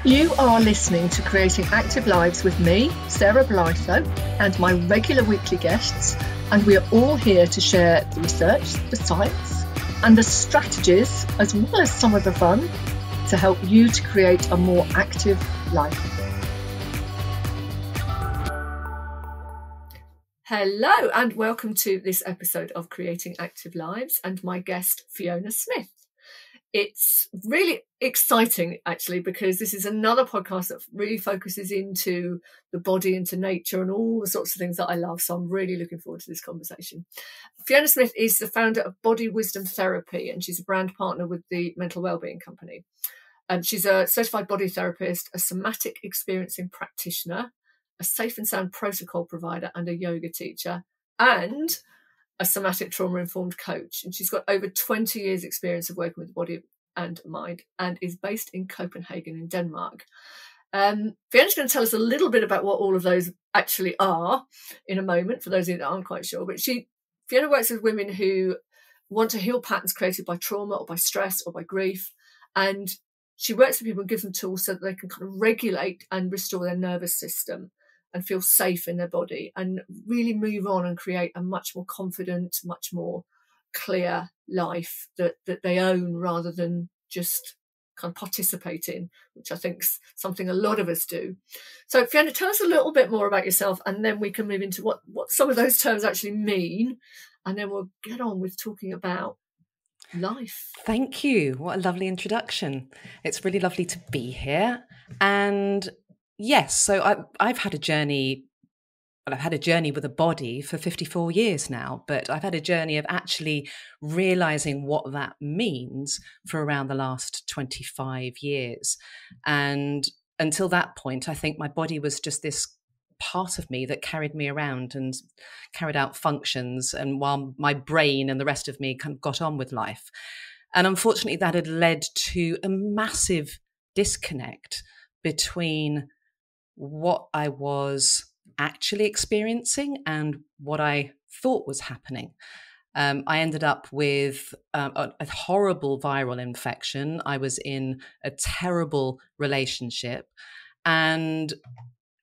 You are listening to Creating Active Lives with me, Sarah Blytho, and my regular weekly guests, and we are all here to share the research, the science, and the strategies, as well as some of the fun, to help you to create a more active life. Hello, and welcome to this episode of Creating Active Lives, and my guest, Fiona Smith. It's really exciting, actually, because this is another podcast that really focuses into the body, into nature, and all the sorts of things that I love. So I'm really looking forward to this conversation. Fiona Smith is the founder of Body Wisdom Therapy, and she's a brand partner with the Mental Wellbeing Company. She's a certified body therapist, a somatic experiencing practitioner, a safe and sound protocol provider, and a yoga teacher, and a somatic trauma-informed coach. And she's got over 20 years experience of working with the body and mind, and is based in Copenhagen in Denmark. Fiona's going to tell us a little bit about what all of those actually are in a moment, for those of you that aren't quite sure. But Fiona works with women who want to heal patterns created by trauma or by stress or by grief. And she works with people and gives them tools so that they can kind of regulate and restore their nervous system and feel safe in their body and really move on and create a much more confident, much more clear life that they own, rather than just kind of participate in, which I think is something a lot of us do. So Fiona, tell us a little bit more about yourself, and then we can move into what some of those terms actually mean, and then we'll get on with talking about life. Thank you. What a lovely introduction. It's really lovely to be here. And yes, so I've had a journey. Well, I've had a journey with a body for 54 years now, but I've had a journey of actually realizing what that means for around the last 25 years. And until that point, I think my body was just this part of me that carried me around and carried out functions, and while my brain and the rest of me kind of got on with life. And unfortunately, that had led to a massive disconnect between what I was actually experiencing and what I thought was happening. I ended up with a horrible viral infection. I was in a terrible relationship. And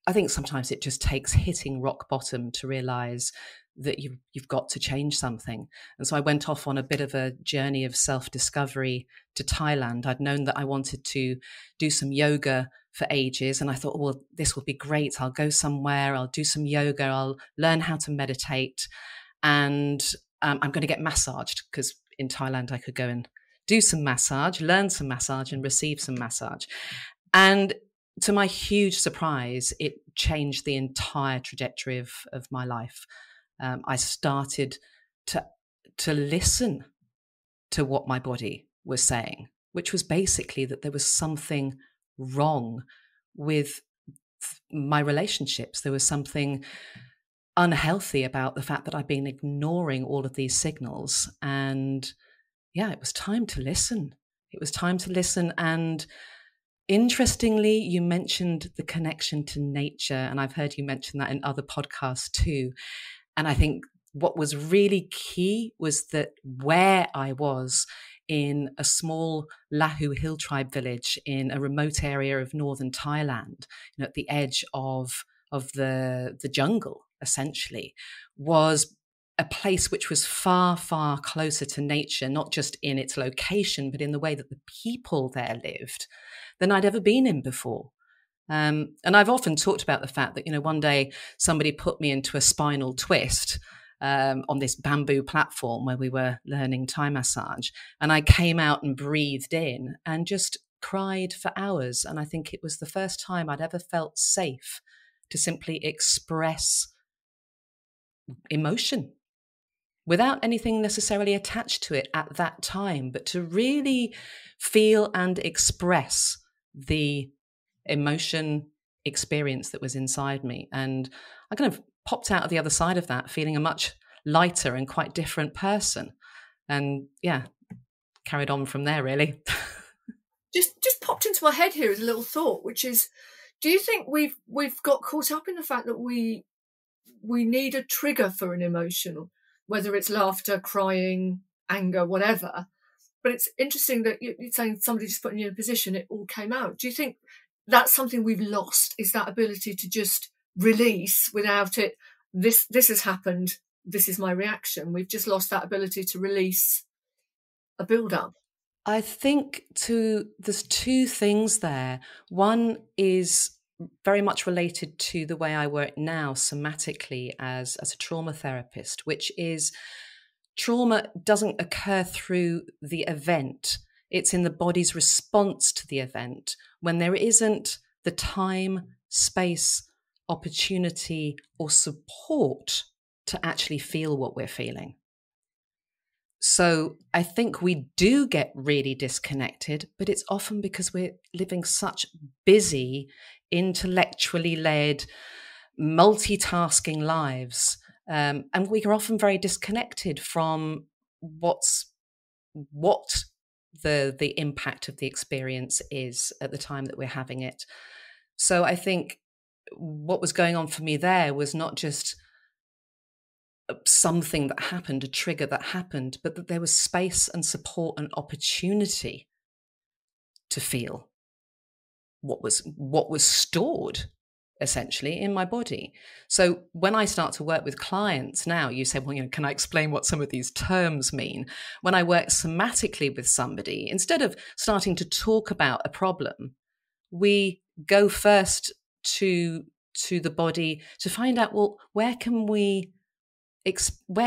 I think sometimes it just takes hitting rock bottom to realize that you've got to change something. And so I went off on a bit of a journey of self-discovery to Thailand. I'd known that I wanted to do some yoga for ages, and I thought, well, this will be great. I'll go somewhere, I'll do some yoga, I'll learn how to meditate, and I'm going to get massaged, because in Thailand I could go and do some massage, learn some massage, and receive some massage. And to my huge surprise, it changed the entire trajectory of my life. I started to listen to what my body was saying, which was basically that there was something wrong with my relationships. There was something unhealthy about the fact that I'd been ignoring all of these signals. And yeah, it was time to listen. It was time to listen. And interestingly, you mentioned the connection to nature, and I've heard you mention that in other podcasts too. And I think what was really key was that where I was, in a small Lahu hill tribe village in a remote area of northern Thailand, at the edge of the jungle, essentially, was a place which was far, far closer to nature, not just in its location, but in the way that the people there lived, than I'd ever been in before. And I've often talked about the fact that, one day somebody put me into a spinal twist on this bamboo platform where we were learning Thai massage. And I came out and breathed in and just cried for hours. And I think it was the first time I'd ever felt safe to simply express emotion without anything necessarily attached to it at that time, but to really feel and express the emotion experience that was inside me. And I kind of popped out of the other side of that feeling a much lighter and quite different person. And yeah, carried on from there, really. just popped into my head here as a little thought, which is, do you think we've got caught up in the fact that we need a trigger for an emotion, whether it's laughter, crying, anger, whatever? But it's interesting that you're saying somebody just put you in a position, it all came out. Do you think that's something we've lost, is that ability to just release without it. This has happened. This is my reaction. We've just lost that ability to release a build-up. I think there's two things there. One is very much related to the way I work now somatically as a trauma therapist, which is trauma doesn't occur through the event. It's in the body's response to the event when there isn't the time, space, opportunity, or support to actually feel what we're feeling. So I think we do get really disconnected, but it's often because we're living such busy, intellectually led, multitasking lives. And we are often very disconnected from what the impact of the experience is at the time that we're having it. So I think what was going on for me there was not just something that happened, a trigger that happened, but that there was space and support and opportunity to feel what was stored essentially in my body. So when I start to work with clients now, you say, well, can I explain what some of these terms mean? When I work somatically with somebody, instead of starting to talk about a problem, we go first to the body to find out, well, where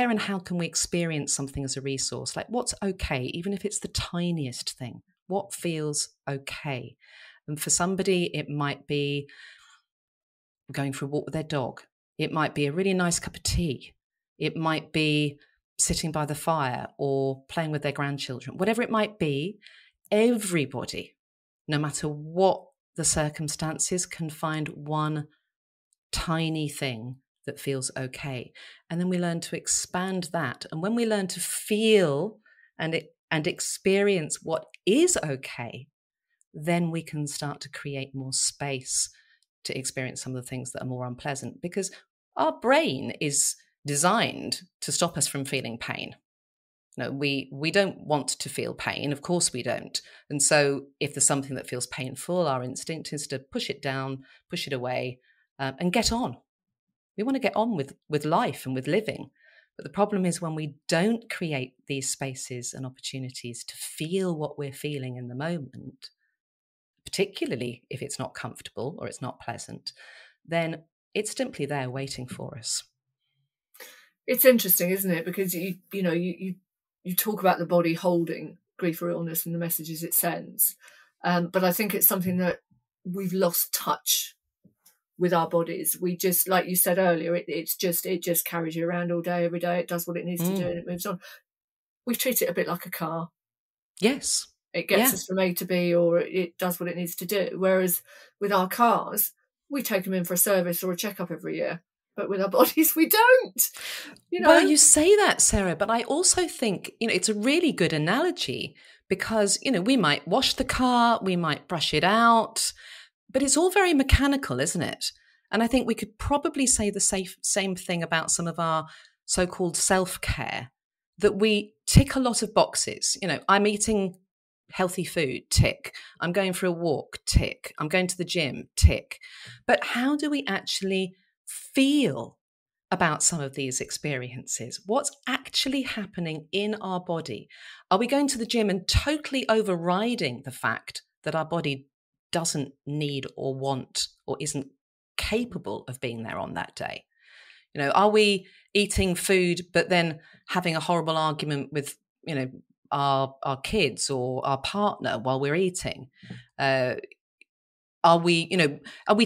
and how can we experience something as a resource? Like what's okay, even if it's the tiniest thing, what feels okay? And for somebody, it might be going for a walk with their dog. It might be a really nice cup of tea. It might be sitting by the fire or playing with their grandchildren. Whatever it might be, everybody, no matter what the circumstances, can find one tiny thing that feels okay. And then we learn to expand that. And when we learn to feel and experience what is okay, then we can start to create more space to experience some of the things that are more unpleasant, because our brain is designed to stop us from feeling pain. No, we don't want to feel pain. Of course we don't. And so if there's something that feels painful, our instinct is to push it down, push it away, and get on. We want to get on with life and with living. But the problem is when we don't create these spaces and opportunities to feel what we're feeling in the moment, particularly if it's not comfortable or it's not pleasant, then it's simply there waiting for us. It's interesting, isn't it? Because you talk about the body holding grief or illness and the messages it sends, but I think it's something that we've lost touch with our bodies. We just, like you said earlier, it just carries you around all day, every day. It does what it needs to do and it moves on. We treat it a bit like a car. Yes. It gets us from A to B, or it does what it needs to do. Whereas with our cars, we take them in for a service or a checkup every year. But with our bodies, we don't. Well, you say that, Sarah, but I also think, it's a really good analogy because, we might wash the car, we might brush it out, but it's all very mechanical, isn't it? And I think we could probably say the same thing about some of our so-called self-care, that we tick a lot of boxes. I'm eating healthy food, tick. I'm going for a walk, tick. I'm going to the gym, tick. But how do we actually feel about some of these experiences? What's actually happening in our body? Are we going to the gym and totally overriding the fact that our body doesn't need or want or isn't capable of being there on that day? Are we eating food but then having a horrible argument with our kids or our partner while we're eating? Are we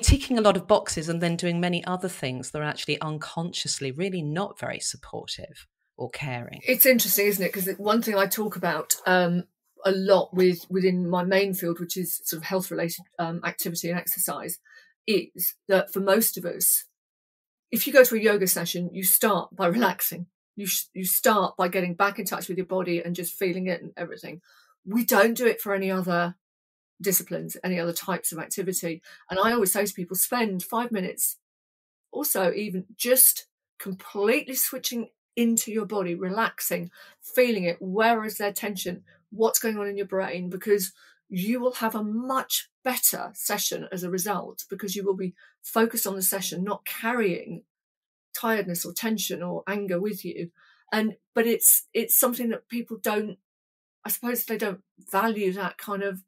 ticking a lot of boxes and then doing many other things that are actually unconsciously really not very supportive or caring? It's interesting, isn't it? Because one thing I talk about a lot within my main field, which is sort of health-related activity and exercise, is that for most of us, if you go to a yoga session, you start by relaxing. You start by getting back in touch with your body and just feeling it and everything. We don't do it for any other disciplines, any other types of activity. And I always say to people, spend 5 minutes or so even just completely switching into your body, relaxing, feeling it. Where is there tension? What's going on in your brain? Because you will have a much better session as a result, because you will be focused on the session, not carrying tiredness or tension or anger with you. But it's something that people don't, I suppose they don't value, that kind of,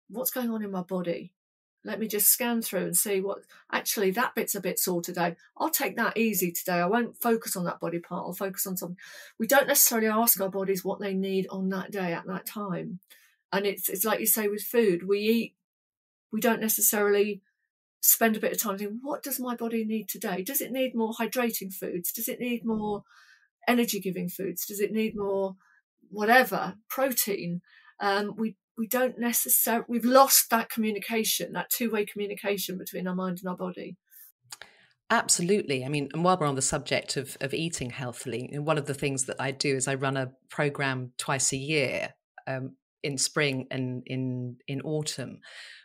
what's going on in my body. Let me just scan through and see what, actually, that bit's a bit sore today. I'll take that easy today. I won't focus on that body part. I'll focus on something. We don't necessarily ask our bodies what they need on that day at that time. And it's like you say with food, we eat, we don't necessarily spend a bit of time thinking, what does my body need today? Does it need more hydrating foods? Does it need more energy giving foods? Does it need more whatever, protein? We don't necessarily, we've lost that communication, that two-way communication between our mind and our body. Absolutely. I mean, and while we're on the subject of eating healthily, one of the things that I do is I run a program twice a year, in spring and in autumn,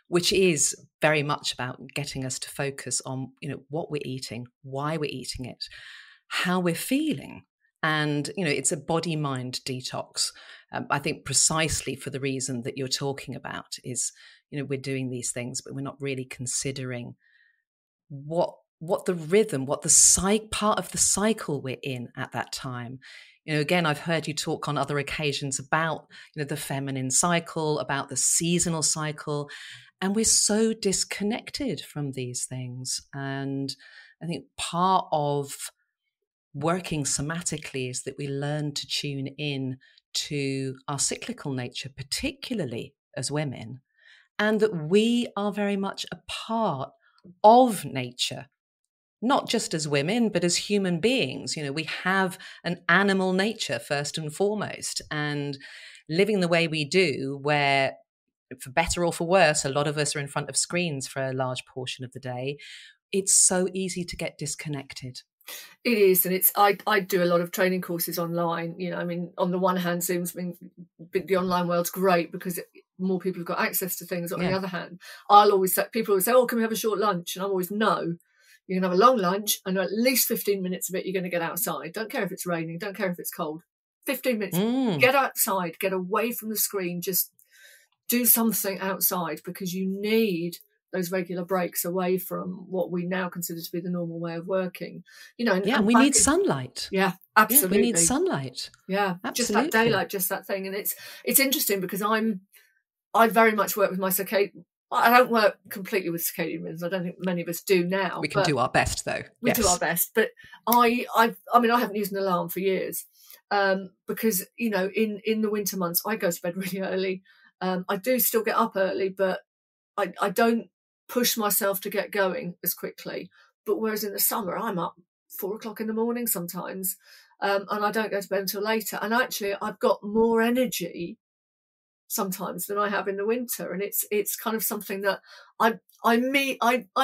which is very much about getting us to focus on, what we're eating, why we're eating it, how we're feeling. And, it's a body-mind detox. I think precisely for the reason that you're talking about is, we're doing these things, but we're not really considering what the rhythm, what the part of the cycle we're in at that time. Again, I've heard you talk on other occasions about, the feminine cycle, about the seasonal cycle, and we're so disconnected from these things. And I think part of working somatically is that we learn to tune in to our cyclical nature, particularly as women, and that we are very much a part of nature, not just as women, but as human beings. We have an animal nature first and foremost, and living the way we do, where for better or for worse, a lot of us are in front of screens for a large portion of the day, it's so easy to get disconnected. It is, and I do a lot of training courses online. I mean, on the one hand, Zoom's been, the online world's great because more people have got access to things. On the other hand, people always say, "Oh, can we have a short lunch?" And I'm always, no. You can have a long lunch, and at least 15 minutes of it, you're going to get outside. Don't care if it's raining. Don't care if it's cold. 15 minutes. Get outside. Get away from the screen. Just do something outside, because you need those regular breaks away from what we now consider to be the normal way of working. And we need sunlight. Yeah, absolutely. Yeah, we need sunlight. Yeah, absolutely. Just that daylight, just that thing. And it's interesting because I very much work with my circadian. I don't work completely with circadian rhythms. I don't think many of us do now. We can do our best, though. We do our best, but I mean, I haven't used an alarm for years, because in the winter months I go to bed really early. I do still get up early, but I don't push myself to get going as quickly. But whereas in the summer, I'm up 4 o'clock in the morning sometimes, and I don't go to bed until later. And actually, I've got more energy sometimes than I have in the winter, and it's kind of something that I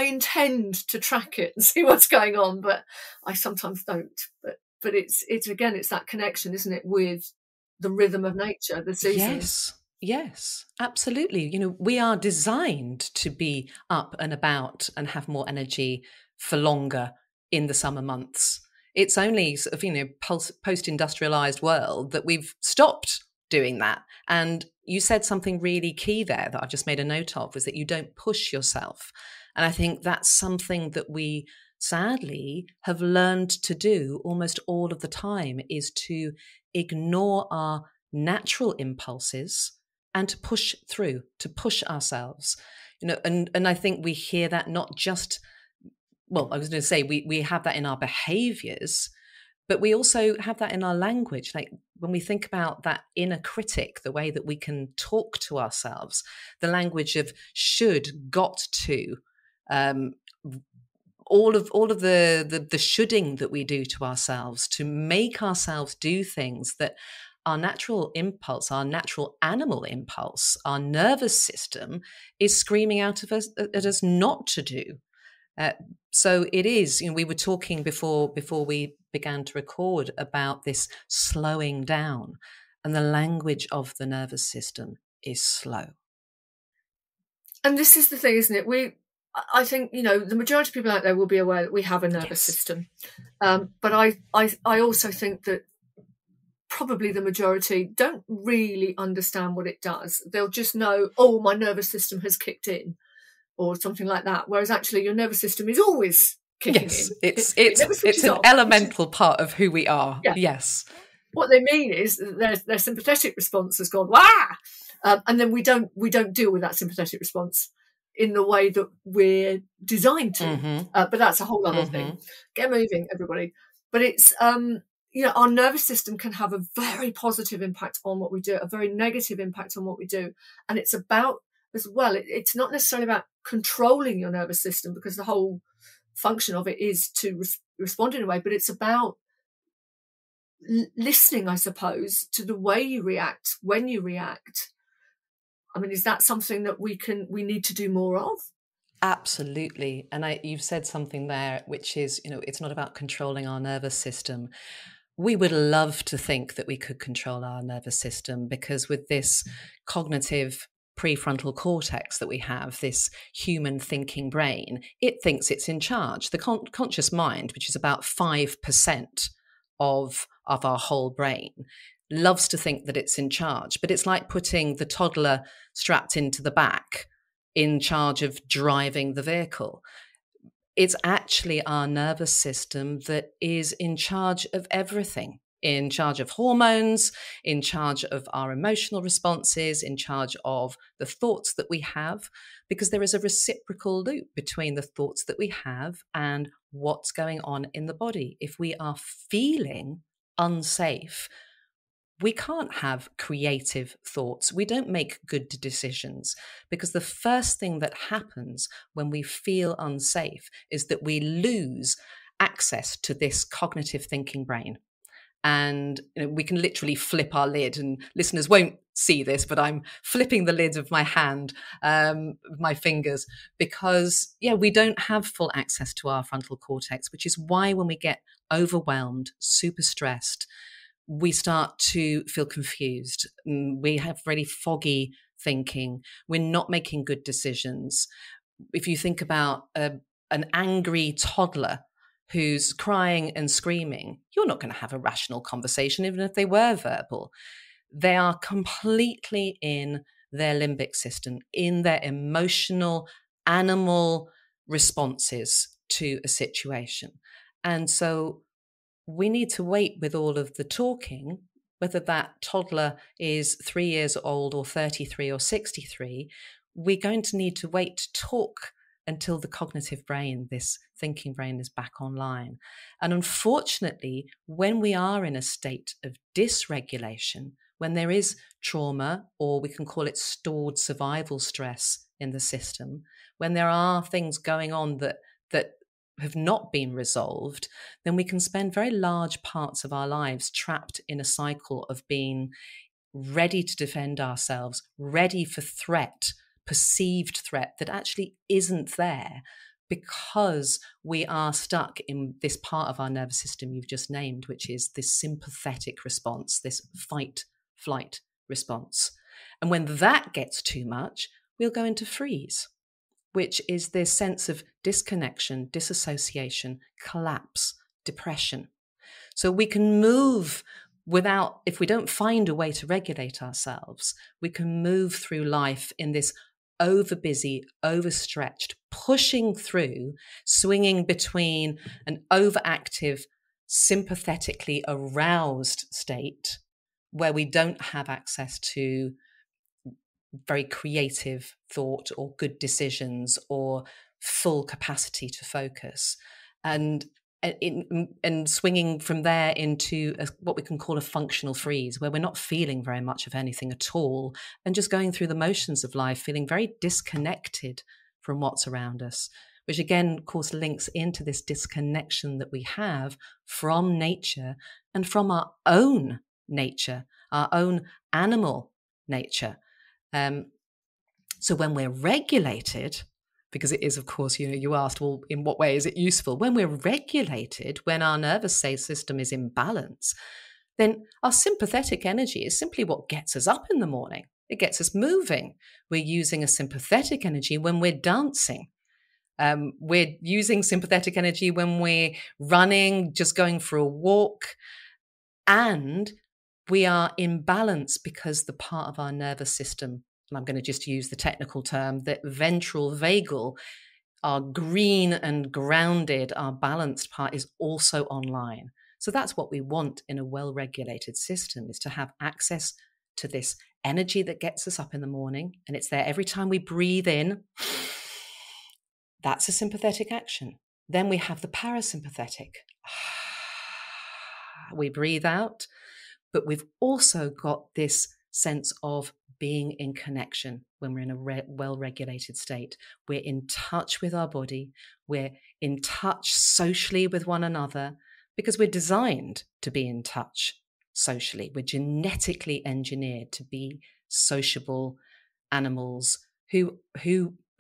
intend to track it and see what's going on, but I sometimes don't. But it's again, it's that connection, isn't it, with the rhythm of nature, the seasons. Yes, absolutely. We are designed to be up and about and have more energy for longer in the summer months. It's only sort of, post-industrialized world that we've stopped doing that. And you said something really key there that I've just made a note of, was that you don't push yourself. And I think that's something that we sadly have learned to do almost all of the time, is to ignore our natural impulses and to push through, to push ourselves. And I think we hear that not just, well, I was going to say we have that in our behaviors, but we also have that in our language. Like when we think about that inner critic, the way that we can talk to ourselves, the language of should, got to, all of the shoulding that we do to ourselves to make ourselves do things that our natural impulse, our natural animal impulse, our nervous system is screaming out of us at us not to do. So it is, we were talking before we began to record about this slowing down, and the language of the nervous system is slow. And this is the thing, isn't it? I think, the majority of people out there will be aware that we have a nervous system. But I also think that probably the majority don't really understand what it does. They'll just know, oh, my nervous system has kicked in or something like that. Whereas actually your nervous system is always kicking in. It never switches off. It's an elemental part of who we are. Yeah. Yes. What they mean is that their sympathetic response has gone, wah! And then we don't deal with that sympathetic response in the way that we're designed to. But that's a whole other thing. Get moving, everybody. But it's, our nervous system can have a very positive impact on what we do, a very negative impact on what we do. And it's about, as well, it's not necessarily about controlling your nervous system, because the whole function of it is to respond in a way, but it's about listening, I suppose, to the way you react when you react. I mean, is that something that we need to do more of? Absolutely. And you've said something there, which is, it's not about controlling our nervous system. We would love to think that we could control our nervous system, because with this cognitive prefrontal cortex that we have, this human thinking brain, it thinks it's in charge. The conscious mind, which is about 5% of our whole brain, loves to think that it's in charge. But it's like putting the toddler strapped into the back in charge of driving the vehicle. It's actually our nervous system that is in charge of everything, in charge of hormones, in charge of our emotional responses, in charge of the thoughts that we have, because there is a reciprocal loop between the thoughts that we have and what's going on in the body. If we are feeling unsafe, we can't have creative thoughts. We don't make good decisions, because the first thing that happens when we feel unsafe is that we lose access to this cognitive thinking brain. And we can literally flip our lid, and listeners won't see this, but I'm flipping the lid of my hand, my fingers, because we don't have full access to our frontal cortex, which is why when we get overwhelmed, super stressed, we start to feel confused. We have really foggy thinking. We're not making good decisions. If you think about an angry toddler who's crying and screaming, you're not going to have a rational conversation, even if they were verbal. They are completely in their limbic system, in their emotional, animal responses to a situation. And so we need to wait with all of the talking, whether that toddler is 3 years old or 33 or 63. We're going to need to wait to talk until the cognitive brain, this thinking brain, is back online. And unfortunately, when we are in a state of dysregulation, when there is trauma, or we can call it stored survival stress in the system, when there are things going on that have not been resolved, then we can spend very large parts of our lives trapped in a cycle of being ready to defend ourselves, ready for threat, perceived threat that actually isn't there, because we are stuck in this part of our nervous system you've just named, which is this sympathetic response, this fight-flight response. And when that gets too much, we'll go into freeze, which is this sense of disconnection, disassociation, collapse, depression. So we can move if we don't find a way to regulate ourselves, we can move through life in this overbusy, overstretched, pushing through, swinging between an overactive, sympathetically aroused state where we don't have access to very creative thought or good decisions or full capacity to focus, and swinging from there into what we can call a functional freeze, where we're not feeling very much of anything at all and just going through the motions of life, feeling very disconnected from what's around us, which again, of course, links into this disconnection that we have from nature and from our own nature, our own animal nature. So when we're regulated, because it is, of course, you asked, well, in what way is it useful? When we're regulated, when our nervous system is in balance, then our sympathetic energy is simply what gets us up in the morning. It gets us moving. We're using a sympathetic energy when we're dancing. We're using sympathetic energy when we're running, just going for a walk. And we are in balance because the part of our nervous system, and I'm going to just use the technical term, that ventral vagal, our green and grounded, our balanced part is also online. So that's what we want in a well-regulated system, is to have access to this energy that gets us up in the morning. And it's there every time we breathe in. That's a sympathetic action. Then we have the parasympathetic. We breathe out, but we've also got this sense of being in connection when we're in a well-regulated state. We're in touch with our body. We're in touch socially with one another because we're designed to be in touch socially. We're genetically engineered to be sociable animals who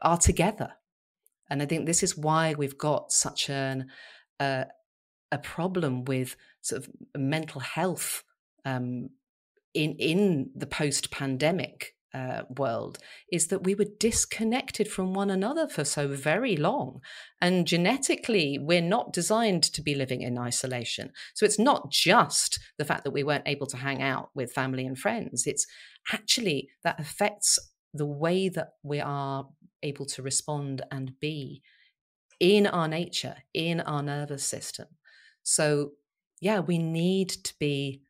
are together. And I think this is why we've got such a problem with sort of mental health in the post-pandemic world, is that we were disconnected from one another for so very long. And genetically, we're not designed to be living in isolation. So it's not just the fact that we weren't able to hang out with family and friends. It's actually that affects the way that we are able to respond and be in our nature, in our nervous system. So, yeah, we need to be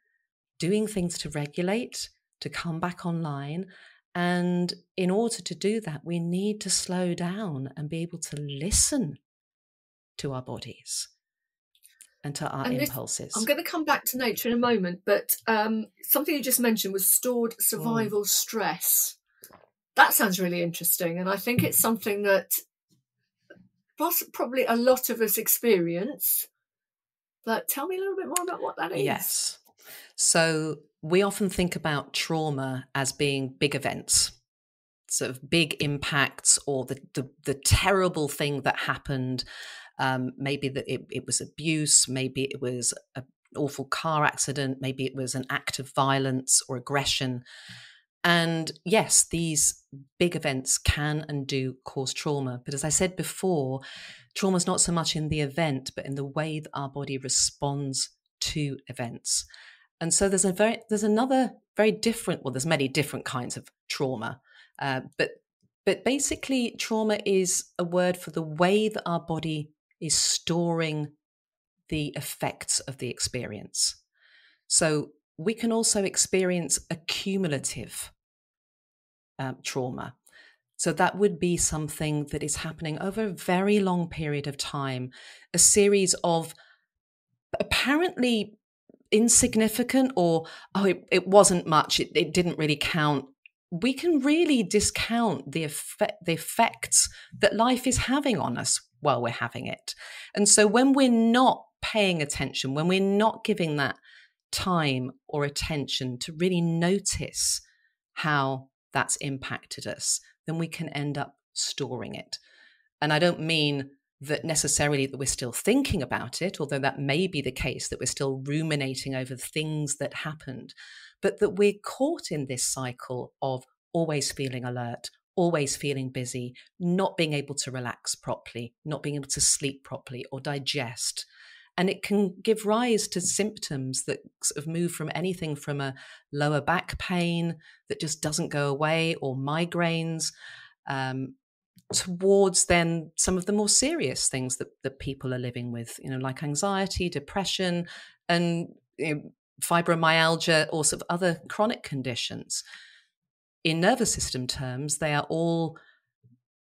doing things to regulate, to come back online. And in order to do that, we need to slow down and be able to listen to our bodies and to our impulses. I'm going to come back to nature in a moment, but something you just mentioned was stored survival stress. That sounds really interesting. And I think it's something that probably a lot of us experience. But tell me a little bit more about what that is. Yes. So we often think about trauma as being big events, sort of big impacts, or the terrible thing that happened. Maybe that it was abuse, maybe it was an awful car accident, maybe it was an act of violence or aggression. And yes, these big events can and do cause trauma. But as I said before, trauma is not so much in the event, but in the way that our body responds to events. And so there's another very different, well, there's many different kinds of trauma. But basically, trauma is a word for the way that our body is storing the effects of the experience. So we can also experience accumulative trauma. So that would be something that is happening over a very long period of time, a series of apparently insignificant or, it wasn't much, it didn't really count. We can really discount the effects that life is having on us while we're having it. And so when we're not paying attention, when we're not giving that time or attention to really notice how that's impacted us, then we can end up storing it. And I don't mean that necessarily that we're still thinking about it, although that may be the case, that we're still ruminating over things that happened, but that we're caught in this cycle of always feeling alert, always feeling busy, not being able to relax properly, not being able to sleep properly or digest. And it can give rise to symptoms that sort of move from anything from a lower back pain that just doesn't go away, or migraines, towards then some of the more serious things that people are living with, like anxiety, depression, and fibromyalgia, or sort of other chronic conditions. In nervous system terms, they are all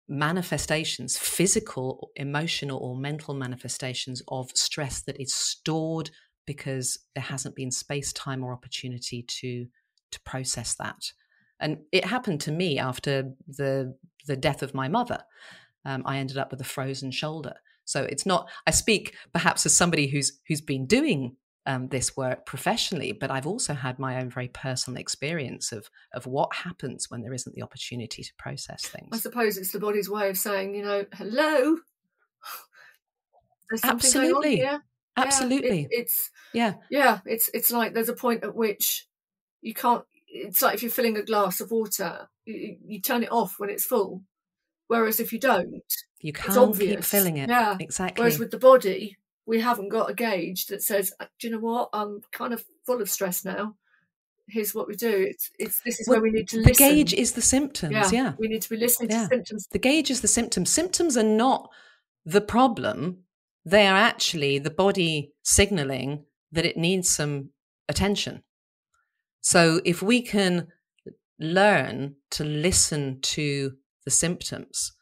manifestations, physical, emotional, or mental manifestations of stress that is stored because there hasn't been space, time, or opportunity to process that. And it happened to me after the death of my mother. I ended up with a frozen shoulder. So it's not, I speak perhaps as somebody who's been doing this work professionally, but I've also had my own very personal experience of what happens when there isn't the opportunity to process things. I suppose it's the body's way of saying, hello, there's something going on here. Absolutely. It's like there's a point at which you can't. It's like if you're filling a glass of water, you turn it off when it's full. Whereas if you don't, you can't keep filling it. Yeah, exactly. Whereas with the body, we haven't got a gauge that says, do you know what? I'm kind of full of stress now. here's what we do. It's this is Well, where we need to the listen. gauge is the symptoms. Yeah. We need to be listening to symptoms. The gauge is the symptoms. Symptoms are not the problem. They are actually the body signaling that it needs some attention. So if we can learn to listen to the symptoms,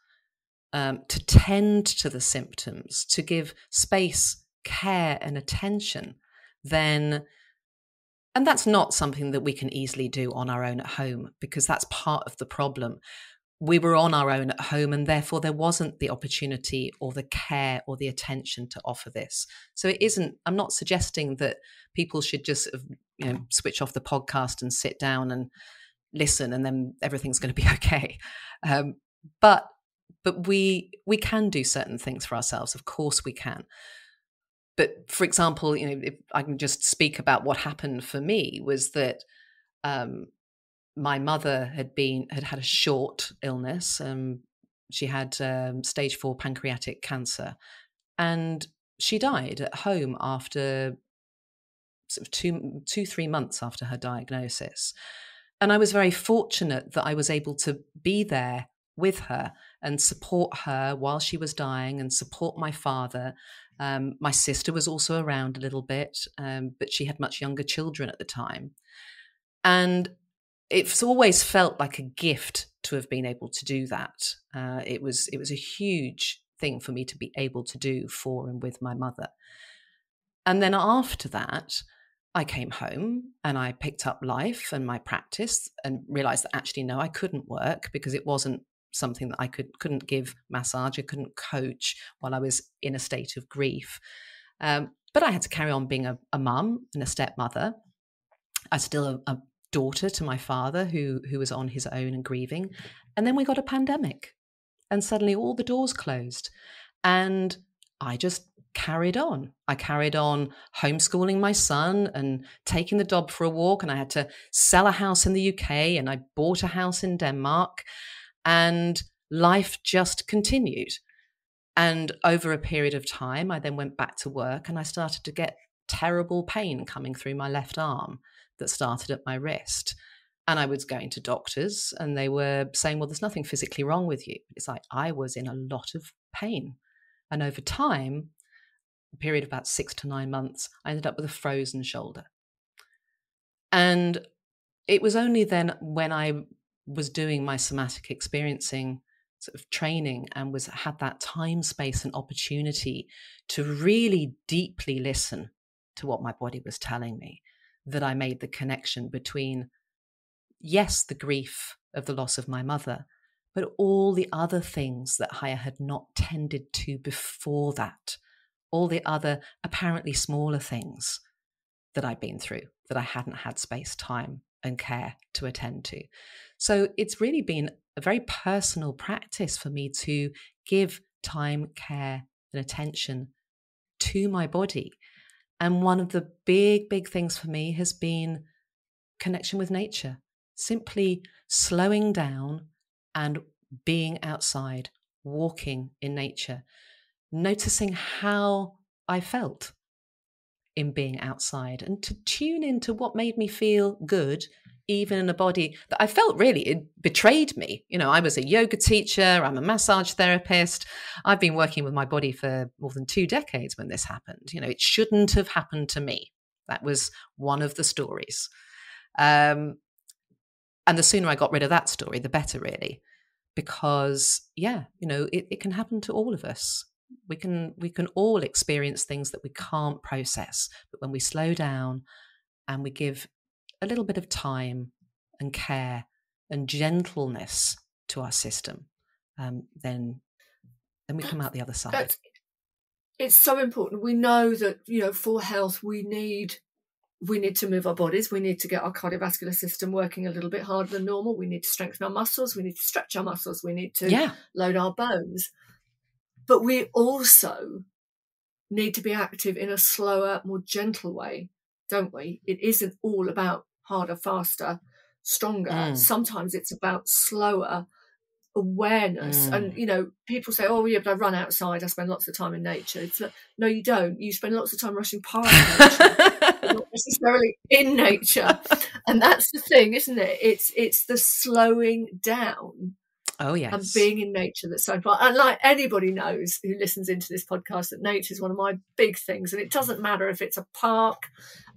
to tend to the symptoms, to give space, care, and attention, then, and that's not something that we can easily do on our own at home, because that's part of the problem. We were on our own at home, and therefore there wasn't the opportunity or the care or the attention to offer this. So it isn't, I'm not suggesting that people should just sort of, switch off the podcast and sit down and listen and then everything's going to be okay. But we can do certain things for ourselves. Of course we can. But for example, if I can just speak about what happened for me, was that my mother had had a short illness. She had stage 4 pancreatic cancer, and she died at home after sort of 2-3 months after her diagnosis. And I was very fortunate that I was able to be there with her and support her while she was dying, and support my father. My sister was also around a little bit, but she had much younger children at the time. And it's always felt like a gift to have been able to do that. It was a huge thing for me to be able to do for and with my mother. And then after that, I came home and I picked up life and my practice, and realized that actually, no, I couldn't work, because it wasn't something that I couldn't give massage. I couldn't coach while I was in a state of grief. But I had to carry on being a mum and a stepmother. I was still a daughter to my father, who was on his own and grieving. And then we got a pandemic, and suddenly all the doors closed, and I just carried on. I carried on homeschooling my son and taking the dog for a walk, and I had to sell a house in the UK, and I bought a house in Denmark, and life just continued. And over a period of time, I then went back to work, and I started to get terrible pain coming through my left arm that started at my wrist. And I was going to doctors, and they were saying, well, there's nothing physically wrong with you. It's like I was in a lot of pain. And over time, a period of about 6 to 9 months, I ended up with a frozen shoulder. And it was only then, when I was doing my somatic experiencing sort of training and had that time, space, and opportunity to really deeply listen to what my body was telling me, that I made the connection between, yes, the grief of the loss of my mother, but all the other things that I had not tended to before that, all the other apparently smaller things that I'd been through, that I hadn't had space, time, and care to attend to. So it's really been a very personal practice for me to give time, care, and attention to my body. And one of the big things for me has been connection with nature, simply slowing down and being outside, walking in nature, noticing how I felt in being outside, and to tune into what made me feel good, even in a body that I felt really it betrayed me. I was a yoga teacher, I'm a massage therapist. I've been working with my body for more than 2 decades when this happened. It shouldn't have happened to me. That was one of the stories. And the sooner I got rid of that story, the better, really. Because, it can happen to all of us. We can all experience things that we can't process. But when we slow down and we give a little bit of time and care and gentleness to our system, then we come out the other side. It's so important. We know that, for health, we need to move our bodies. We need to get our cardiovascular system working a little bit harder than normal. We need to strengthen our muscles. We need to stretch our muscles. We need to load our bones. But we also need to be active in a slower, more gentle way, don't we? It isn't all about harder, faster, stronger. Sometimes it's about slower, awareness. And people say, oh yeah, but I run outside, I spend lots of time in nature. It's like, no, you don't. You spend lots of time rushing past nature, not necessarily in nature. And that's the thing, isn't it? It's the slowing down. Oh yes. And being in nature that's so important. And like anybody knows who listens into this podcast, that nature is one of my big things. And it doesn't matter if it's a park,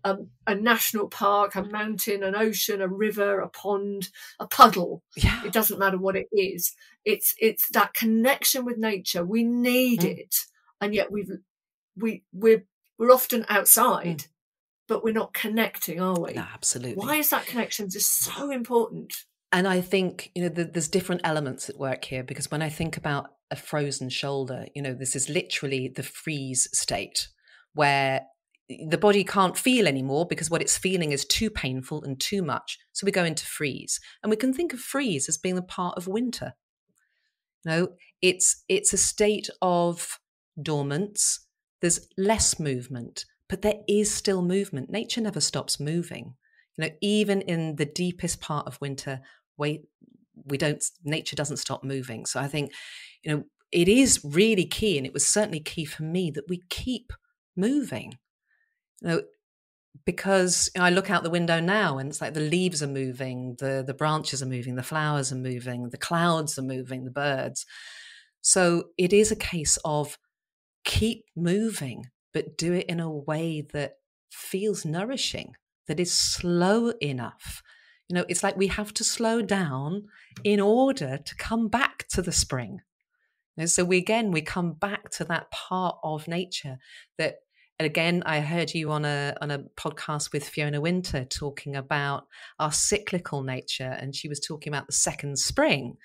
a national park, a mountain, an ocean, a river, a pond, a puddle. Yeah. It doesn't matter what it is. It's that connection with nature. We need it, and yet we're often outside, but we're not connecting, are we? No, absolutely. Why is that connection just so important? And I think, there's different elements at work here, because when I think about a frozen shoulder, this is literally the freeze state where the body can't feel anymore because what it's feeling is too painful and too much. So we go into freeze. And we can think of freeze as being a part of winter. It's a state of dormance. There's less movement, but there is still movement. Nature never stops moving. Even in the deepest part of winter, nature doesn't stop moving. So I think, it is really key, and it was certainly key for me, that we keep moving. Because I look out the window now and it's like the leaves are moving, the branches are moving, the flowers are moving, the clouds are moving, the birds. So it is a case of keep moving, but do it in a way that feels nourishing, that is slow enough. It's like we have to slow down in order to come back to the spring. So we come back to that part of nature that, again, I heard you on a podcast with Fiona Winter talking about our cyclical nature, and she was talking about the second spring.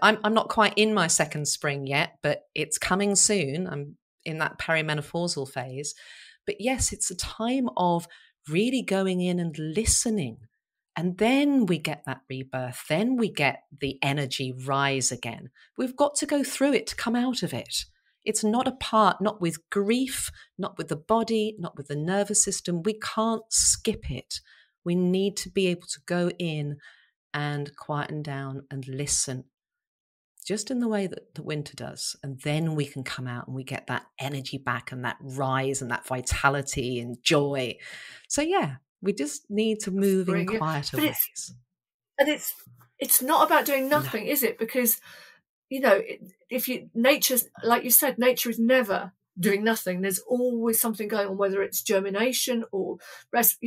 I'm not quite in my second spring yet, but it's coming soon. I'm in that perimenopausal phase. But yes, it's a time of really going in and listening. And then we get that rebirth. Then we get the energy rise again. We've got to go through it to come out of it. It's not not with grief, not with the body, not with the nervous system. We can't skip it. We need to be able to go in and quieten down and listen, just in the way that the winter does. And then we can come out and we get that energy back and that rise and that vitality and joy. So yeah, we just need to move in quieter ways. And it's not about doing nothing, is it? Because nature's, like you said, nature is never doing nothing. There's always something going on, whether it's germination or rest.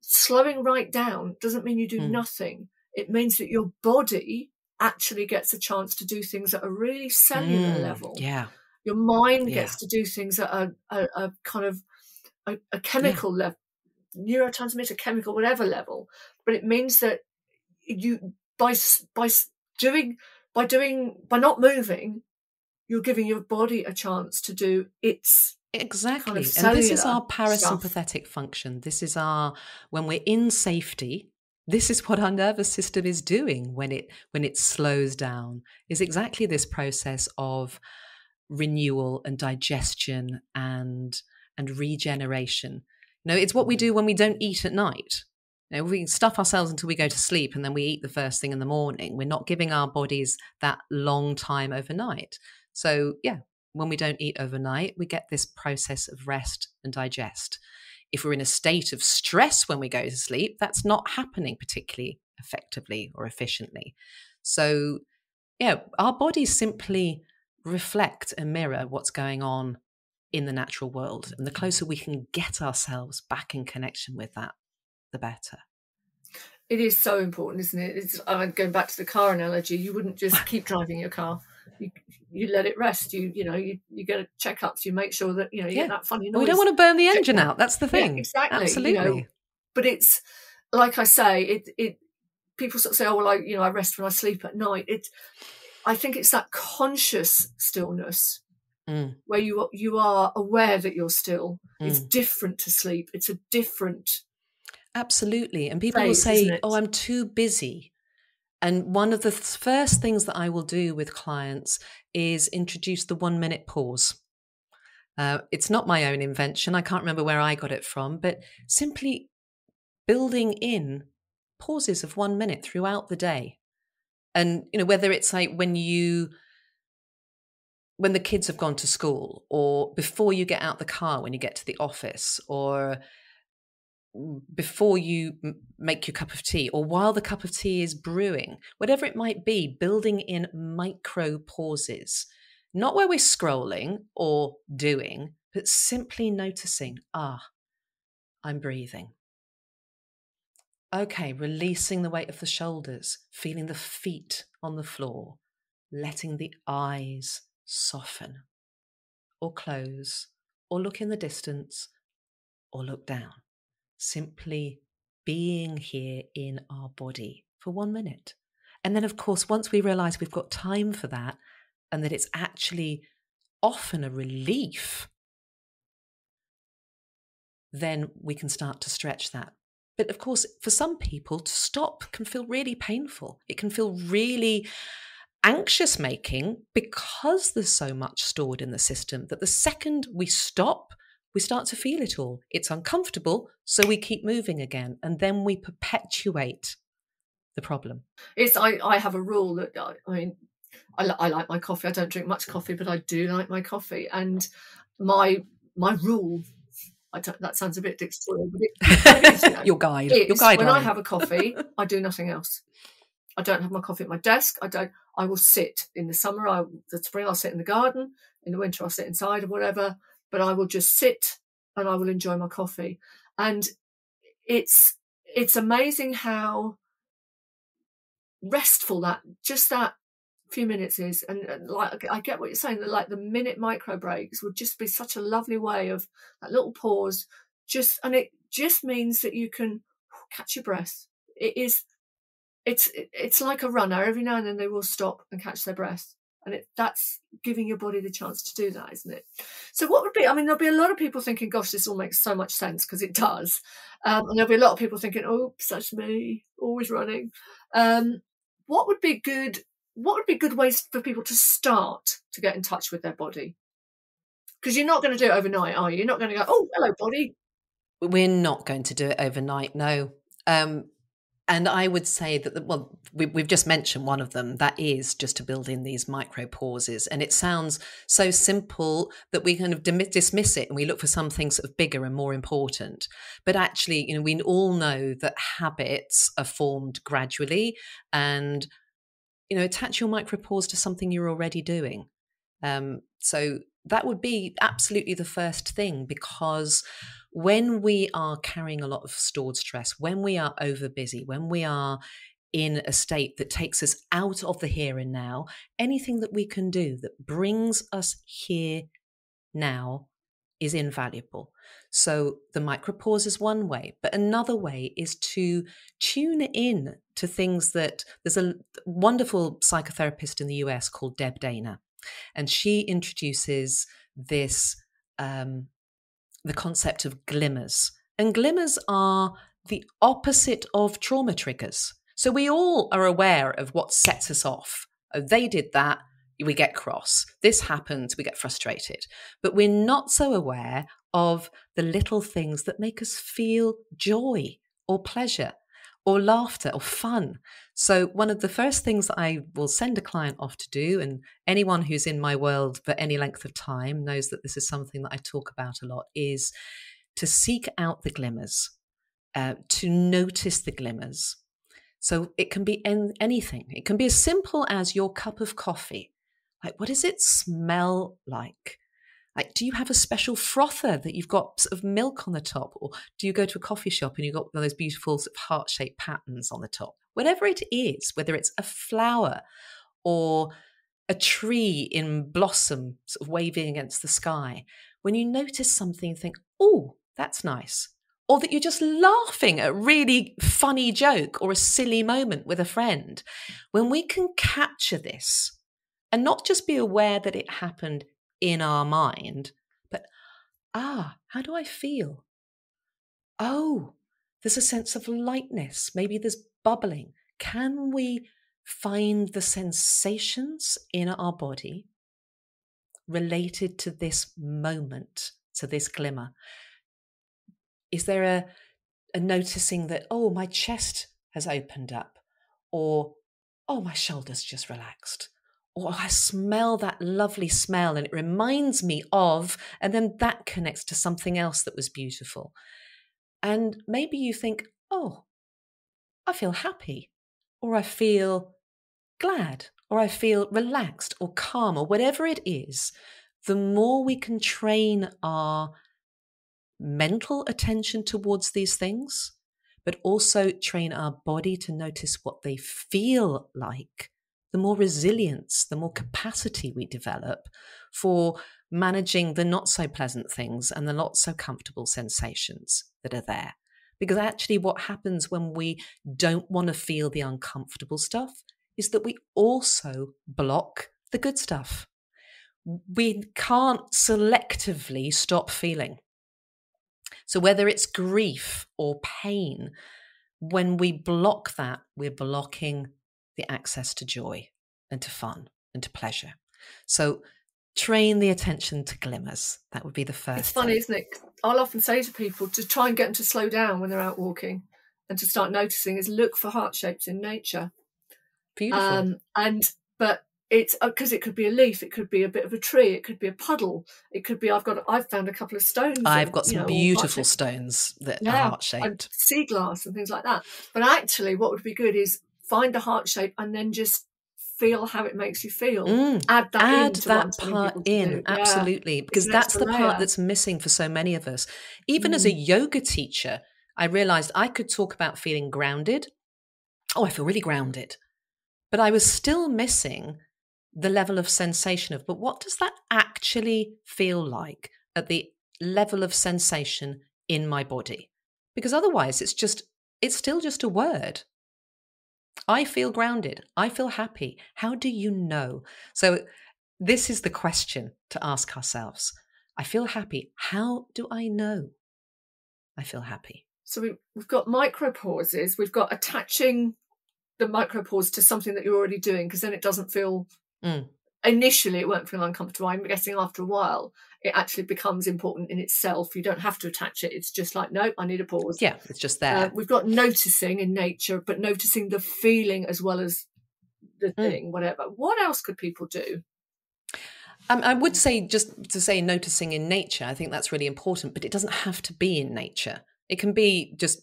Slowing right down doesn't mean you do nothing. It means that your body actually gets a chance to do things at a really cellular level. Yeah. Your mind gets to do things at a kind of a chemical level, neurotransmitter, chemical, whatever level. But it means that you by not moving, you're giving your body a chance to do its exactly. Kind of and this is our stuff. parasympathetic function. This is when we're in safety. This is what our nervous system is doing when it slows down. Is exactly this process of renewal and digestion and regeneration. It's what we do when we don't eat at night. We stuff ourselves until we go to sleep and then we eat the first thing in the morning. We're not giving our bodies that long time overnight. So yeah, when we don't eat overnight, we get this process of rest and digest. If we're in a state of stress when we go to sleep, that's not happening particularly effectively or efficiently. So yeah, our bodies simply reflect and mirror what's going on in the natural world. And the closer we can get ourselves back in connection with that, the better. It is so important, isn't it? It's going back to the car analogy. You wouldn't just keep driving your car. You let it rest. You get checkups. You make sure that you get that funny noise. We don't want to burn the engine out. That's the thing. Yeah, exactly. Absolutely. But it's like I say. It people sort of say, "Oh, well, I rest when I sleep at night." I think it's that conscious stillness where you are aware that you're still. It's different to sleep. It's a different. Absolutely. And people will say, "Oh, I'm too busy." And one of the first things that I will do with clients is introduce the 1 minute pause. It's not my own invention. I can't remember where I got it from, but simply building in pauses of 1 minute throughout the day. And, whether it's like when the kids have gone to school, or before you get out the car when you get to the office, or before you make your cup of tea, or while the cup of tea is brewing, whatever it might be, building in micro pauses, not where we're scrolling or doing, but simply noticing, I'm breathing. Okay, releasing the weight of the shoulders, feeling the feet on the floor, letting the eyes soften or close or look in the distance or look down. Simply being here in our body for 1 minute. And then, of course, once we realize we've got time for that and that it's actually often a relief, then we can start to stretch that. But of course, for some people, to stop can feel really painful. It can feel really anxious making because there's so much stored in the system that the second we stop, we start to feel it all. It's uncomfortable, so we keep moving again, and then we perpetuate the problem. I have a rule that I like my coffee. I don't drink much coffee, but I do like my coffee. And my rule, that sounds a bit dictatorial, but it is, your guide. When I have a coffee, I do nothing else. I don't have my coffee at my desk. I will sit in the summer. The spring, I'll sit in the garden. In the winter, I'll sit inside or whatever. But I will just sit and I will enjoy my coffee. And it's amazing how restful that few minutes is. And like, I get what you're saying, that like the minute micro breaks would just be such a lovely way of that little pause. And it just means that you can catch your breath. It's like a runner. Every now and then they will stop and catch their breath. And that's giving your body the chance to do that, isn't it? So what would be, there'll be a lot of people thinking, gosh, this all makes so much sense, because it does. And there'll be a lot of people thinking, oops, that's me, always running. What would be good ways for people to start to get in touch with their body? Because you're not going to do it overnight, are you? You're not going to go, oh, hello, body. We're not going to do it overnight, no. And I would say that, we've just mentioned one of them. That is just to build in these micro pauses. And it sounds so simple that we kind of dismiss it and we look for something sort of bigger and more important. But actually, we all know that habits are formed gradually, and, attach your micro pause to something you're already doing. So that would be absolutely the first thing, because when we are carrying a lot of stored stress, when we are over busy, when we are in a state that takes us out of the here and now, anything that we can do that brings us here now is invaluable. So the micropause is one way, but another way is to tune in to things that there's a wonderful psychotherapist in the US called Deb Dana, and she introduces this, the concept of glimmers. And glimmers are the opposite of trauma triggers. So we all are aware of what sets us off. Oh, they did that, we get cross. This happens, we get frustrated. But we're not so aware of the little things that make us feel joy or pleasure or laughter or fun. So one of the first things that I will send a client off to do, and anyone who's in my world for any length of time knows that this is something that I talk about a lot, is to seek out the glimmers, to notice the glimmers. So it can be anything. It can be as simple as your cup of coffee. Like, what does it smell like? Like, do you have a special frother that you've got sort of milk on the top? Or do you go to a coffee shop and you've got one of those beautiful sort of heart-shaped patterns on the top? Whatever it is, whether it's a flower or a tree in blossom sort of waving against the sky, when you notice something, think, oh, that's nice. Or that you're just laughing at a really funny joke or a silly moment with a friend. When we can capture this and not just be aware that it happened in our mind, but, how do I feel? Oh, there's a sense of lightness. Maybe there's bubbling. Can we find the sensations in our body related to this moment, to this glimmer? Is there a noticing that, oh, my chest has opened up, or, oh, my shoulder's just relaxed. Or I smell that lovely smell and it reminds me of, and then that connects to something else that was beautiful. And maybe you think, oh, I feel happy, or I feel glad, or I feel relaxed or calm, or whatever it is. The more we can train our mental attention towards these things, but also train our body to notice what they feel like, the more resilience, the more capacity we develop for managing the not so pleasant things and the not so comfortable sensations that are there. Because actually what happens when we don't want to feel the uncomfortable stuff is that we also block the good stuff. We can't selectively stop feeling. So whether it's grief or pain, when we block that, we're blocking the access to joy and to fun and to pleasure. So train the attention to glimmers. That would be the first It's funny, thing. isn't it? I'll often say to people to try and get them to slow down when they're out walking and to start noticing is look for heart shapes in nature. Beautiful. But it's because it could be a leaf, it could be a bit of a tree, it could be a puddle, it could be I've found a couple of stones. I've got some beautiful stones that are heart-shaped. And sea glass and things like that. But actually what would be good is find a heart shape and then just feel how it makes you feel. Add that part in, absolutely, because that's the part that's missing for so many of us. Even as a yoga teacher, I realized I could talk about feeling grounded. Oh, I feel really grounded. But I was still missing the level of sensation of, but what does that actually feel like at the level of sensation in my body? Because otherwise it's still just a word. I feel grounded. I feel happy. How do you know? So this is the question to ask ourselves. I feel happy. How do I know I feel happy? So we've got micro pauses. We've got attaching the micro pause to something that you're already doing, because then it doesn't feel initially it won't feel uncomfortable. I'm guessing after a while it actually becomes important in itself. You don't have to attach it. It's just like, no, I need a pause. Yeah, it's just there. We've got noticing in nature, but noticing the feeling as well as the thing, whatever. What else could people do? I would say, just to say, noticing in nature, I think that's really important, but it doesn't have to be in nature. It can be just,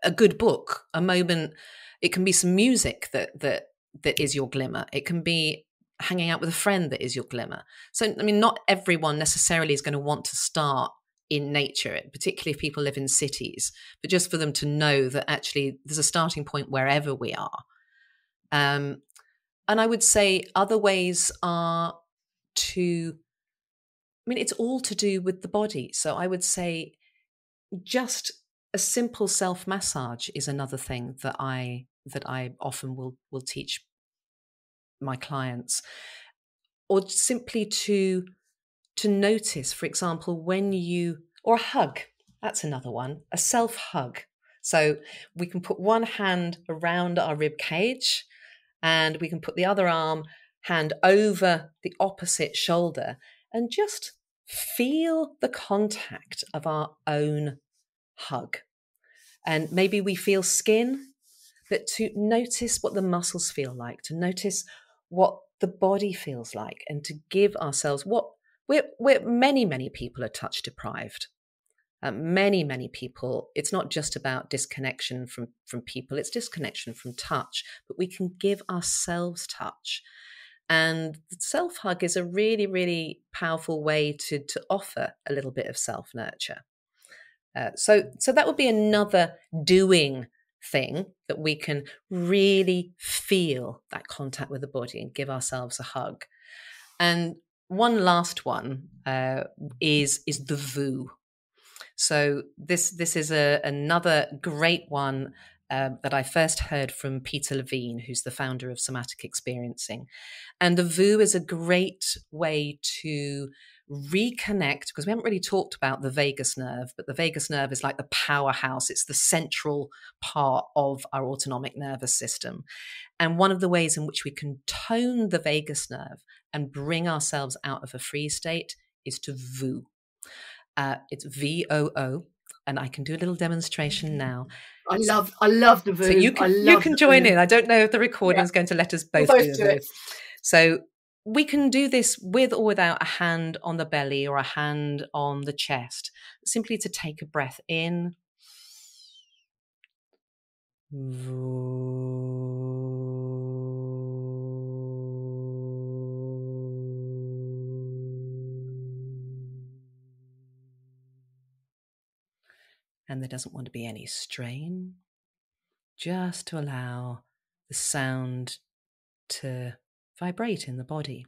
a good book, a moment. It can be some music that is your glimmer. It can be hanging out with a friend that is your glimmer. So, not everyone necessarily is going to want to start in nature, particularly if people live in cities, but just for them to know that actually there's a starting point wherever we are. And I would say other ways are it's all to do with the body. So I would say just a simple self-massage is another thing that I often will teach my clients, or simply to notice, for example, or a hug. That's another one, a self-hug. So we can put one hand around our rib cage and we can put the other hand over the opposite shoulder and just feel the contact of our own hug. And maybe we feel skin, but to notice what the muscles feel like, to notice what the body feels like, and to give ourselves many people are touch deprived. Many people, it's not just about disconnection from people, it's disconnection from touch, but we can give ourselves touch. And the self-hug is a really, really powerful way to offer a little bit of self-nurture. So that would be another doing thing, that we can really feel that contact with the body and give ourselves a hug. And one last one is the VU. So this is another great one that I first heard from Peter Levine, who's the founder of Somatic Experiencing. And the VU is a great way to reconnect, because we haven't really talked about the vagus nerve, but the vagus nerve is like the powerhouse. It's the central part of our autonomic nervous system. And one of the ways in which we can tone the vagus nerve and bring ourselves out of a freeze state is to VU. It's VOO. and I can do a little demonstration now. I love the VOO. So you can join in. I don't know if the recording is going to let us both do the VOO. So we can do this with or without a hand on the belly or a hand on the chest, simply to take a breath in. And there doesn't want to be any strain, just to allow the sound to vibrate in the body.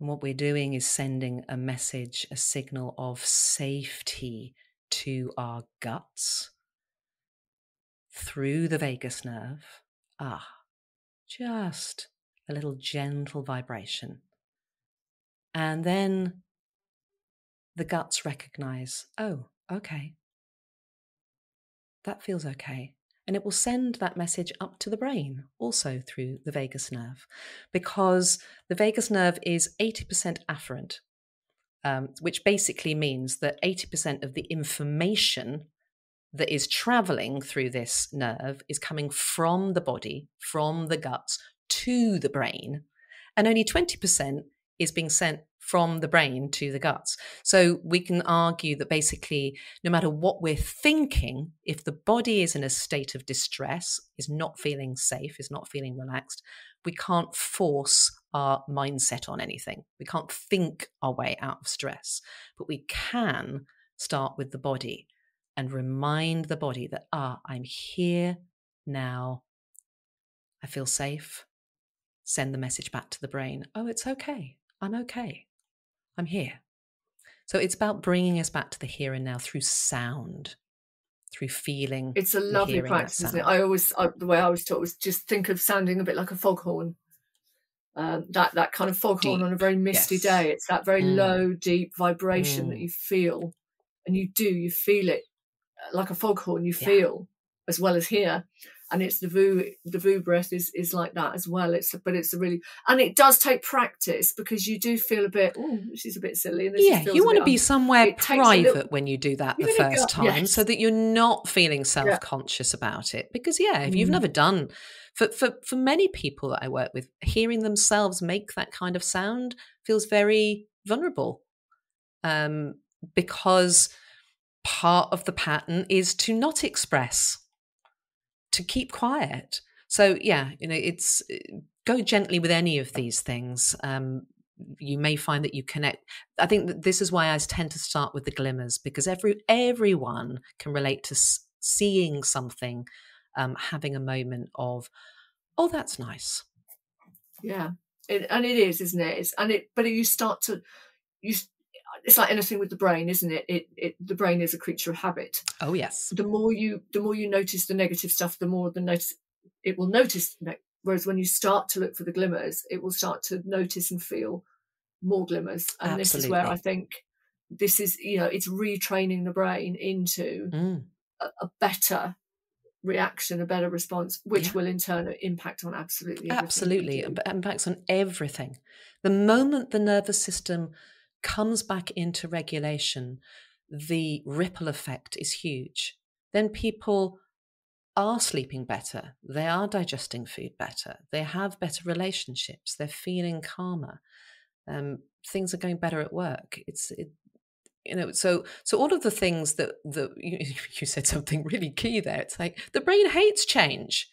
And what we're doing is sending a message, a signal of safety to our guts through the vagus nerve. Just a little gentle vibration. And then the guts recognize, oh, okay, that feels okay. And it will send that message up to the brain, also through the vagus nerve, because the vagus nerve is 80% afferent, which basically means that 80% of the information that is traveling through this nerve is coming from the body, from the guts to the brain, and only 20% is being sent from the brain to the guts. So we can argue that basically, no matter what we're thinking, if the body is in a state of distress, is not feeling safe, is not feeling relaxed, we can't force our mindset on anything. We can't think our way out of stress, but we can start with the body and remind the body that, I'm here now. I feel safe. Send the message back to the brain. Oh, it's okay. I'm okay. I'm here. So it's about bringing us back to the here and now through sound, through feeling. It's a lovely practice, isn't it? The way I was taught was just think of sounding a bit like a foghorn. That kind of foghorn on a very misty day. It's that very low, deep vibration that you feel, and you feel it like a foghorn. You feel as well as hear. And it's the VOO breath is like that as well. And it does take practice, because you do feel a bit, this is a bit silly. And you want to be somewhere private when you do that the first time, so that you're not feeling self-conscious about it. Because if you've never done, for many people that I work with, hearing themselves make that kind of sound feels very vulnerable, because part of the pattern is to not express, to keep quiet. So it's go gently with any of these things. You may find that you connect. I think that this is why I tend to start with the glimmers, because everyone can relate to seeing something, having a moment of, oh, that's nice. Yeah, it is, isn't it? But you start to it's like anything with the brain, isn't it? The brain is a creature of habit. Oh yes. The more you notice the negative stuff, the more it will notice. Whereas when you start to look for the glimmers, it will start to notice and feel more glimmers. And Absolutely. This is where I think this is, it's retraining the brain into a better reaction, a better response, which will in turn impact on absolutely everything. Absolutely, it impacts on everything. The moment the nervous system comes back into regulation, the ripple effect is huge. Then people are sleeping better, they are digesting food better, they have better relationships, they're feeling calmer, things are going better at work. So all of the things that you said something really key there. It's like the brain hates change.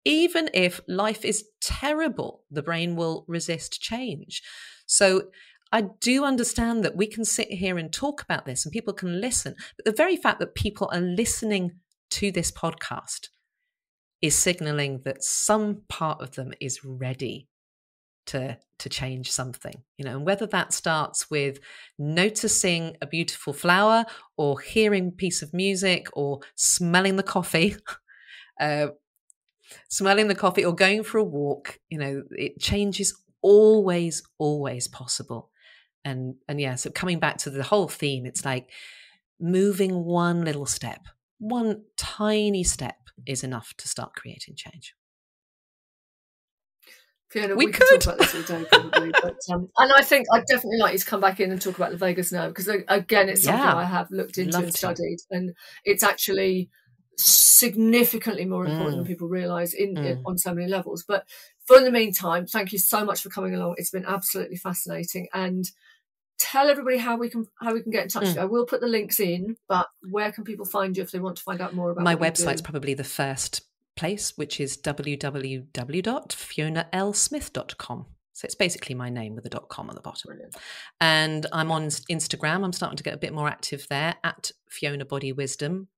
Even if life is terrible, the brain will resist change. So I do understand that we can sit here and talk about this and people can listen, but the very fact that people are listening to this podcast is signaling that some part of them is ready to change something, and whether that starts with noticing a beautiful flower or hearing a piece of music or smelling the coffee, or going for a walk, change is always possible. And so coming back to the whole theme, it's like moving one little step, one tiny step is enough to start creating change. Fiona, we could talk about this all day probably, but and I think I'd definitely like you to come back in and talk about the vagus nerve, because again, it's something I have looked into and studied, and it's actually significantly more important than people realise on so many levels. But for the meantime, thank you so much for coming along. It's been absolutely fascinating, and tell everybody how we can get in touch with you. I will put the links in, but where can people find you if they want to find out more about my website's probably the first place, which is www.fionalsmith.com. So it's basically my name with a .com at the bottom. Brilliant. And I'm on Instagram. I'm starting to get a bit more active there at Fiona Body Wisdom.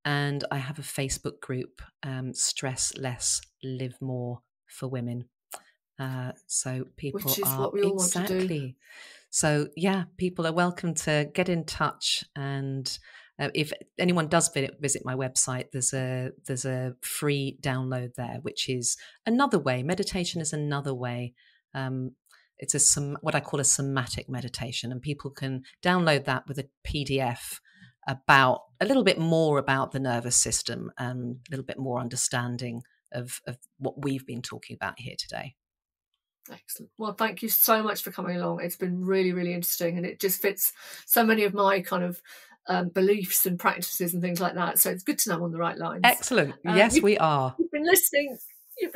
And I have a Facebook group, Stress Less, Live More for Women. So people which is are what we all want to do. So yeah, people are welcome to get in touch, and if anyone does visit my website, there's a free download there, which is another way. Meditation is another way. It's what I call a somatic meditation, and people can download that with a PDF about a little bit more about the nervous system and a little bit more understanding of what we've been talking about here today. Excellent. Well, thank you so much for coming along. It's been really, really interesting, and it just fits so many of my kind of beliefs and practices and things like that. So it's good to know I'm on the right lines. Excellent. Yes, we are. You've been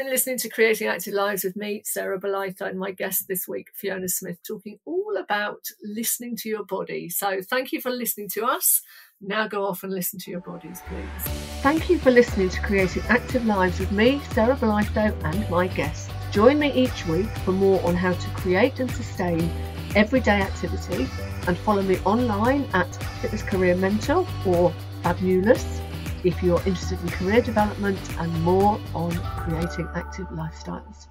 listening to Creating Active Lives with me, Sarah Belaytha, and my guest this week, Fiona Smith, talking all about listening to your body. So thank you for listening to us. Now go off and listen to your bodies, please. Thank you for listening to Creating Active Lives with me, Sarah Belaytha, and my guest. Join me each week for more on how to create and sustain everyday activity, and follow me online at Fitness Career Mentor or Fabulous if you're interested in career development and more on creating active lifestyles.